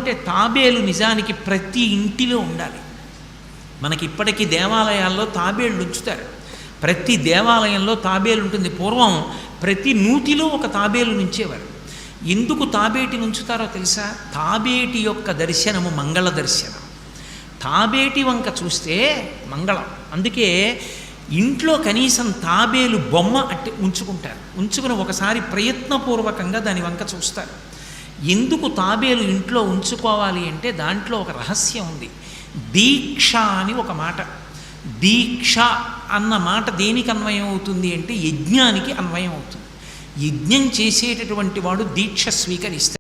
అంటే తాబేలు నిజానికి ప్రతి ఇంటిలో ఉండాలి. మనకి ఇప్పటికీ దేవాలయాల్లో తాబేళ్ళు ఉంచుతారు. ప్రతి దేవాలయంలో తాబేలు ఉంటుంది. పూర్వం ప్రతి నూతిలో ఒక తాబేలు నుంచేవారు. ఎందుకు తాబేటి నుంచుతారో తెలుసా? తాబేటి యొక్క దర్శనము మంగళ దర్శనం. తాబేటి వంక చూస్తే మంగళం. అందుకే ఇంట్లో కనీసం తాబేలు బొమ్మ అట్టి ఉంచుకుంటారు. ఉంచుకుని ఒకసారి ప్రయత్నపూర్వకంగా దాని వంక చూస్తారు. ఎందుకు తాబేలు ఇంట్లో ఉంచుకోవాలి అంటే దాంట్లో ఒక రహస్యం ఉంది. దీక్ష అని ఒక మాట. దీక్ష అన్న మాట దేనికి అన్వయం అవుతుంది అంటే యజ్ఞానికి అన్వయం అవుతుంది. యజ్ఞం చేసేటటువంటి వాడు దీక్ష స్వీకరిస్తాడు.